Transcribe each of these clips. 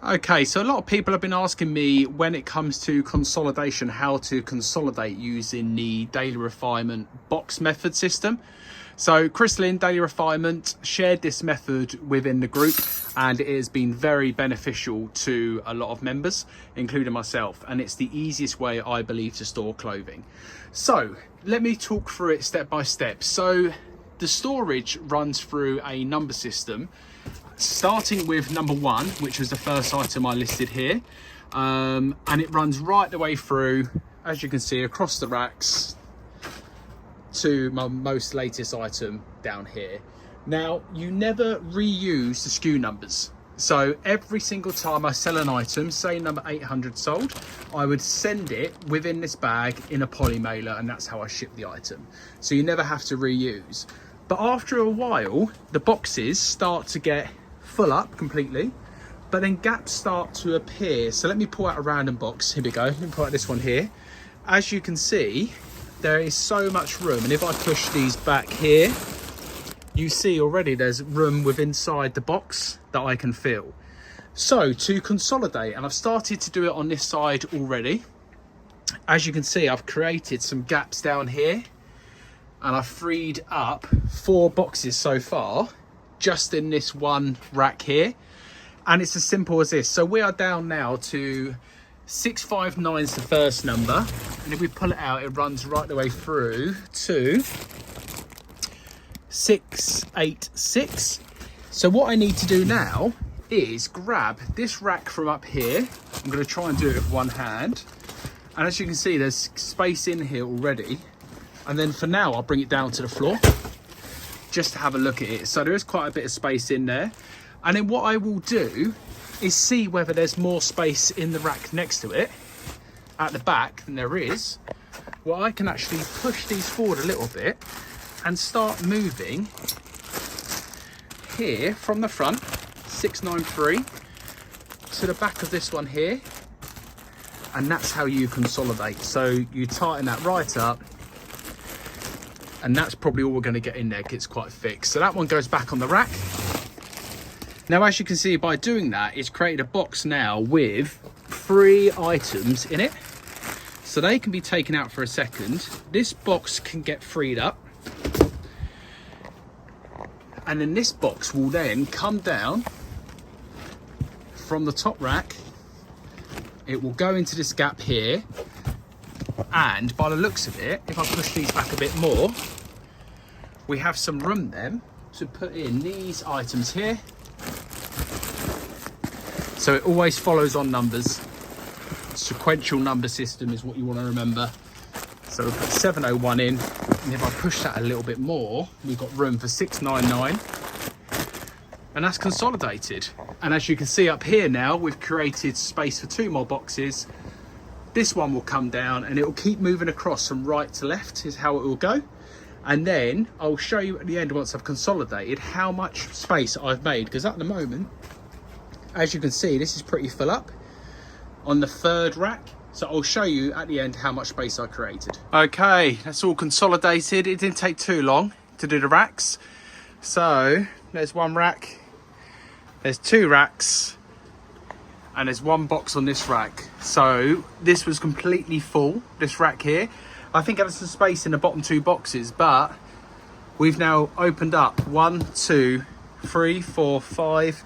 Okay, so a lot of people have been asking me when it comes to consolidation, how to consolidate using the daily refinement box method system. So Crystalline Daily Refinement shared this method within the group, and it has been very beneficial to a lot of members, including myself, and it's the easiest way, I believe, to store clothing. So let me talk through it step by step. So the storage runs through a number system, starting with number 1, which was the first item I listed here, and it runs right the way through, as you can see, across the racks to my most latest item down here. Now, you never reuse the SKU numbers, so every single time I sell an item, say number 800 sold, I would send it within this bag in a poly mailer, and that's how I ship the item, so you never have to reuse. But after a while, the boxes start to get full up completely, but then gaps start to appear. So let me pull out a random box. Here we go. Let me pull out this one here. As you can see, there is so much room, and if I push these back here, you see already there's room within inside the box that I can fill. So to consolidate, and I've started to do it on this side already, as you can see, I've created some gaps down here, and I've freed up 4 boxes so far just in this one rack here, and it's as simple as this. So we are down now to 659 is the first number, and if we pull it out, it runs right the way through to 686. So what I need to do now is grab this rack from up here. I'm going to try and do it with one hand, and as you can see, there's space in here already, and then for now I'll bring it down to the floor just to have a look at it. So there is quite a bit of space in there, and then what I will do is see whether there's more space in the rack next to it at the back than there is. Well, I can actually push these forward a little bit and start moving here from the front, 693, to the back of this one here, and that's how you consolidate. So you tighten that right up, and that's probably all we're going to get in there, because it's quite thick. So that one goes back on the rack. Now, as you can see, by doing that, it's created a box now with 3 items in it, so they can be taken out for a second. This box can get freed up, and then this box will then come down from the top rack. It will go into this gap here, and by the looks of it, if I push these back a bit more, we have some room then to put in these items here. So it always follows on numbers. Sequential number system is what you want to remember. So we'll put 701 in, and if I push that a little bit more, we've got room for 699, and that's consolidated. And as you can see up here now, we've created space for 2 more boxes. This one will come down, and it will keep moving across from right to left is how it will go. And then I'll show you at the end, once I've consolidated, how much space I've made, because at the moment, as you can see, this is pretty full up on the 3rd rack. So I'll show you at the end how much space I created. Okay, that's all consolidated. It didn't take too long to do the racks. So there's 1 rack, there's 2 racks, and there's 1 box on this rack. So this was completely full, this rack here. I think there's some space in the bottom 2 boxes, but we've now opened up 1, 2, 3, 4, 5,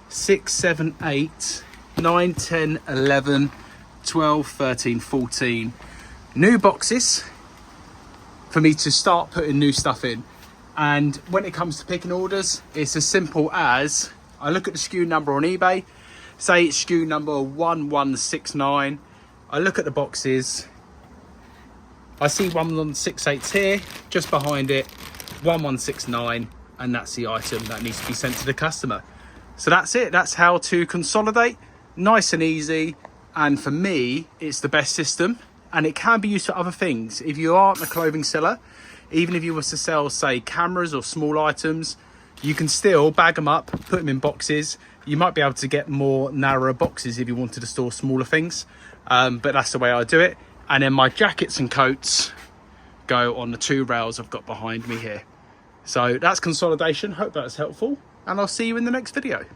6, 7, 8, 9, 10, 11, 12, 13, 14 new boxes for me to start putting new stuff in. And when it comes to picking orders, it's as simple as I look at the SKU number on eBay, say it's SKU number 1169, I look at the boxes, I see 1168 here, just behind it 1169, and that's the item that needs to be sent to the customer. So that's it. That's how to consolidate. Nice and easy, and for me it's the best system, and it can be used for other things. If you aren't a clothing seller, even if you were to sell, say, cameras or small items, you can still bag them up, put them in boxes. You might be able to get more narrower boxes if you wanted to store smaller things, but that's the way I do it. And then my jackets and coats go on the 2 rails I've got behind me here. So that's consolidation. Hope that's helpful, and I'll see you in the next video.